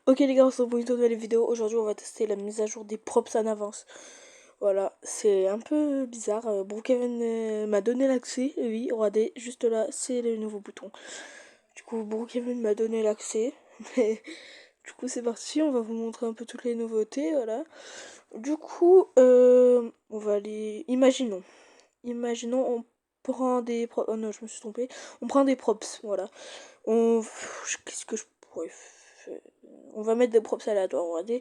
Ok les gars, on se retrouve pour une nouvelle vidéo. Aujourd'hui on va tester la mise à jour des props en avance. Voilà, c'est un peu bizarre. Brookhaven m'a donné l'accès. Oui, regardez, juste là, c'est le nouveau bouton. Du coup, Brookhaven m'a donné l'accès. Mais du coup, c'est parti, on va vous montrer un peu toutes les nouveautés, voilà. Du coup, on va aller... Imaginons, on prend des props... Oh non, je me suis trompée. On prend des props, voilà. Qu'est-ce que je pourrais faire? On va mettre des props aléatoires, on va dire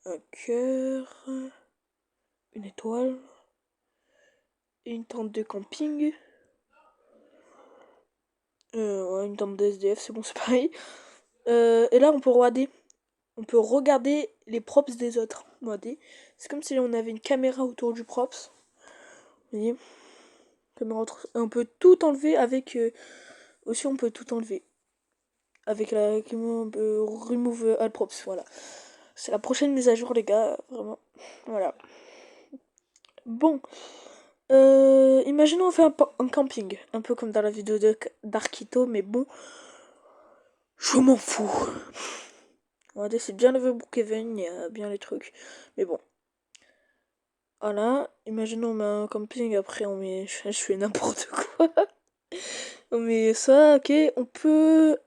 un cœur, une étoile, une tente de camping, ouais, une tente de SDF, c'est bon, c'est pareil. Et là, on peut regarder les props des autres. Regardez, c'est comme si on avait une caméra autour du props. Vous voyez, on peut tout enlever avec. Aussi, on peut tout enlever avec la remove all props. Voilà, c'est la prochaine mise à jour, les gars, vraiment. Voilà. Bon. Imaginons on fait un camping, un peu comme dans la vidéo d'Arkito, mais bon, je m'en fous. Regardez, c'est bien le vieux Brookhaven, il y a bien les trucs, mais bon. Voilà, imaginons on met un camping, après on met, je fais n'importe quoi. On met ça, ok, on peut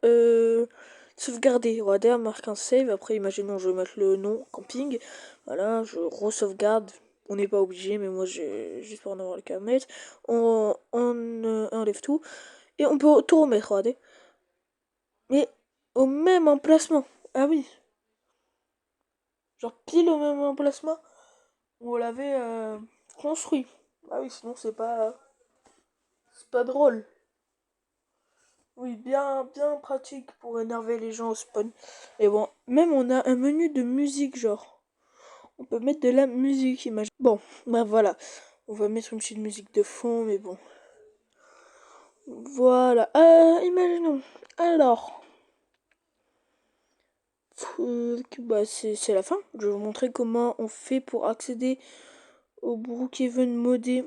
sauvegarder. Regardez, on marque un save, après imaginons je vais mettre le nom camping, voilà, je re-sauvegarde. On n'est pas obligé, mais moi j'ai juste pour en avoir le cas de mettre. On enlève tout. Et on peut tout remettre, regardez. Mais au même emplacement. Ah oui. Genre pile au même emplacement où on l'avait construit. Ah oui, sinon c'est pas... C'est pas drôle. Oui, bien pratique pour énerver les gens au spawn. Et bon, même on a un menu de musique, genre. On peut mettre de la musique, imagine. Bon, bah voilà. On va mettre une petite musique de fond, mais bon. Voilà. Imaginons. Alors. Bah, c'est la fin. Je vais vous montrer comment on fait pour accéder au Brookhaven modé.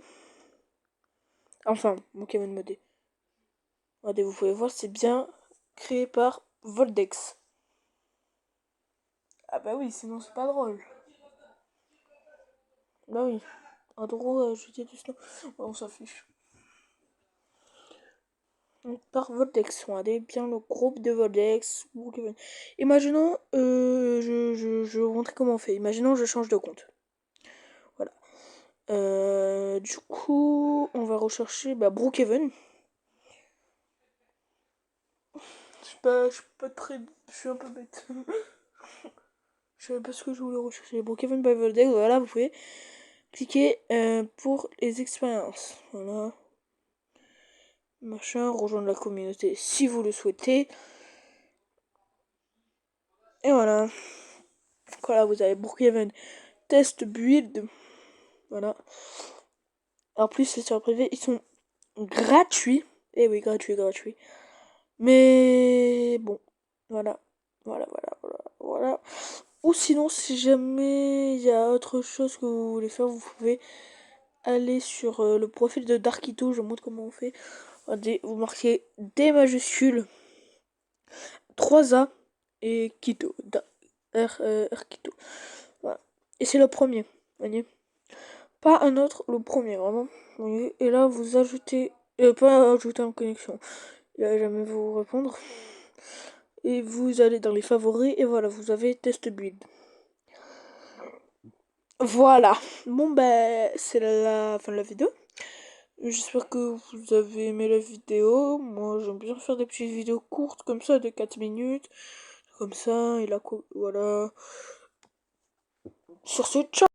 Enfin, Brookhaven modé. Regardez, vous pouvez voir, c'est bien créé par Voldex. Ah bah oui, sinon c'est pas drôle. Bah oui. Un drôle, jeter du snow. Ouais, on s'affiche. Par Voldex. Regardez bien le groupe de Voldex. Brookhaven. Imaginons, je vais vous montrer comment on fait. Imaginons, je change de compte. Voilà. Du coup, on va rechercher Brookhaven. Je suis pas très. Je suis un peu bête. Je sais pas ce que je voulais rechercher. Brookhaven by Voldex, voilà, vous pouvez cliquer pour les expériences. Voilà. Machin, rejoindre la communauté si vous le souhaitez. Et voilà. Voilà, vous avez Brookhaven Test Build. Voilà. En plus, c'est sur privé, ils sont gratuits. Eh oui, gratuit. Mais bon, voilà. Voilà. Ou sinon, si jamais il y a autre chose que vous voulez faire, vous pouvez aller sur le profil de Darkito. Je vous montre comment on fait. Regardez, vous marquez des majuscules 3A et Kito. R Kito. Voilà. Et c'est le premier. Voyez, pas un autre, le premier, vraiment. Voyez, et là, vous ajoutez. Pas ajouter en connexion. Il va jamais vous répondre. Et vous allez dans les favoris. Et voilà, vous avez test build. Voilà. Bon, ben, c'est la fin de la vidéo. J'espère que vous avez aimé la vidéo. Moi, j'aime bien faire des petites vidéos courtes comme ça, de 4 minutes. Comme ça, et là, voilà. Sur ce, ciao!